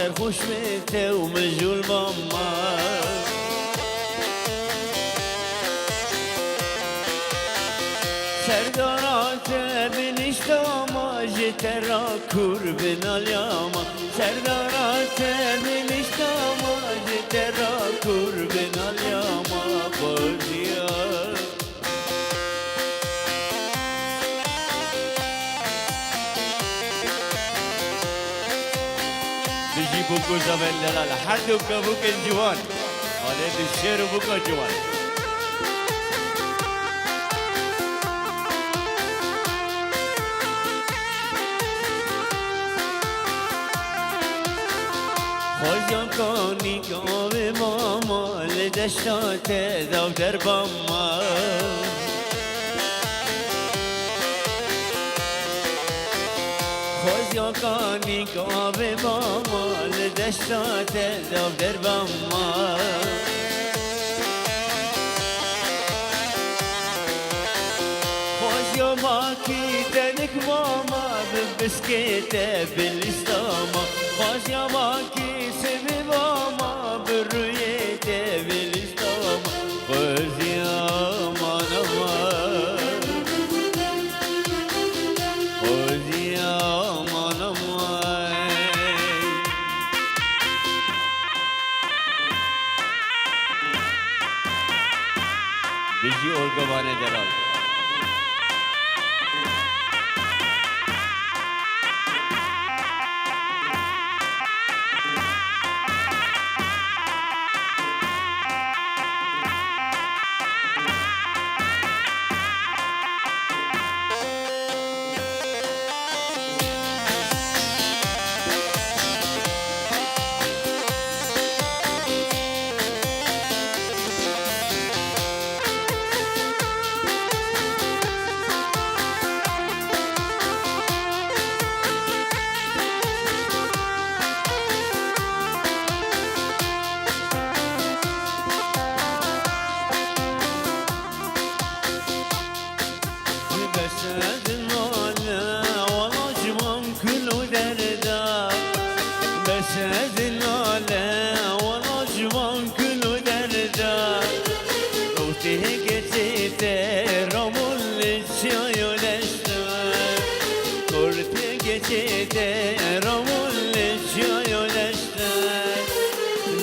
سرخوش میته و مجول ماما سردارات بنشتاما جترا کور بنالیاما سردارات بنشتاما جترا کور بنالیاما بازیا بيجي بوكو زمان لا لا حد بوك الجوان هذا الشعر بوكو الجوان خوزان کنی کام ماما لدشتات دو در باما خوزان کنی کام ماما لدشتات دو در باما خوزان ماکی تنک ماما ببسکت بالاستاما خوزان ماکی سمی ماما برویت بالاستاما خوزان مانما خوزان مانما بیجی ارگوانه درال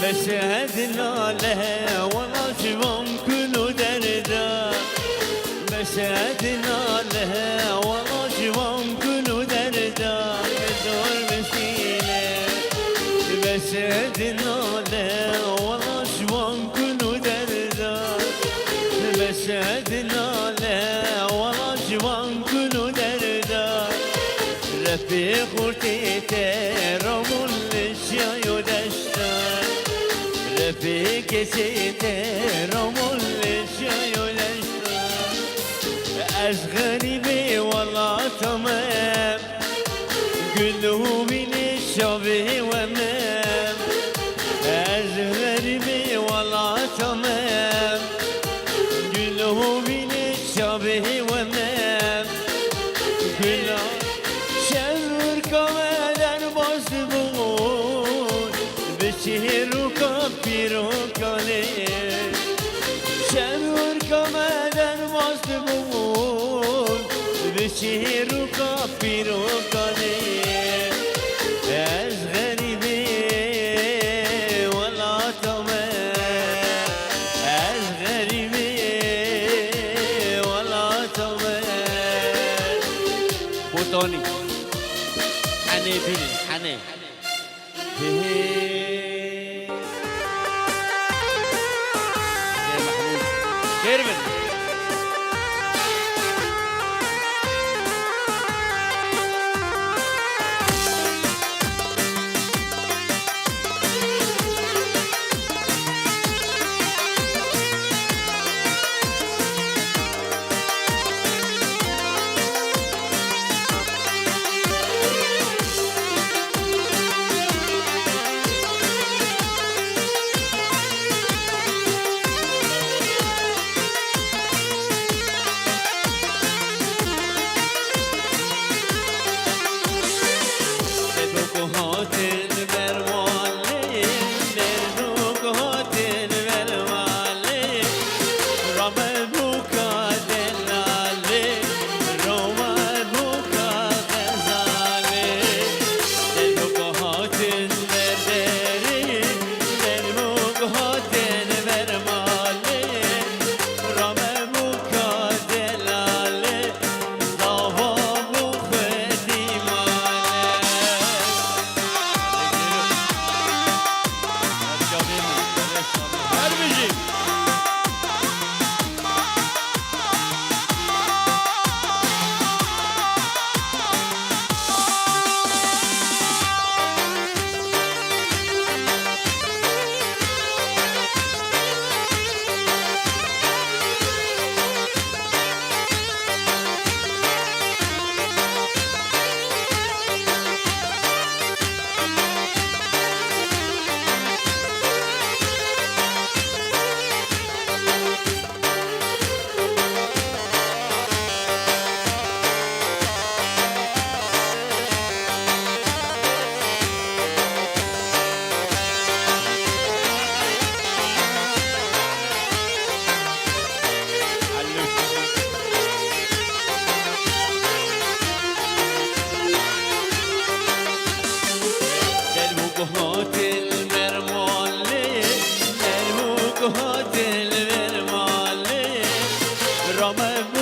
بشهدنا لها والله جوان كله دردا بشهدنا لها والله جوان كله دردا بدور مسكينة بشهدنا لها والله جوان كله دردا بشهدنا لها والله جوان كله دردا رفيق ورتيته رمول الشاي ودشتا رفيق سيته رمول الشاي ودشتا از غريبي والله تمام قله من الشابه ومام از غريبي والله تمام قله من الشابه ومام قله شهر كمان باز بود بشهر و کافی رو کنه شهر کمان باز بود بشهر و کافی رو کنه از غریبی والله تمام از غریبی والله تمام بوتونی حنه بینی حنه خير مني من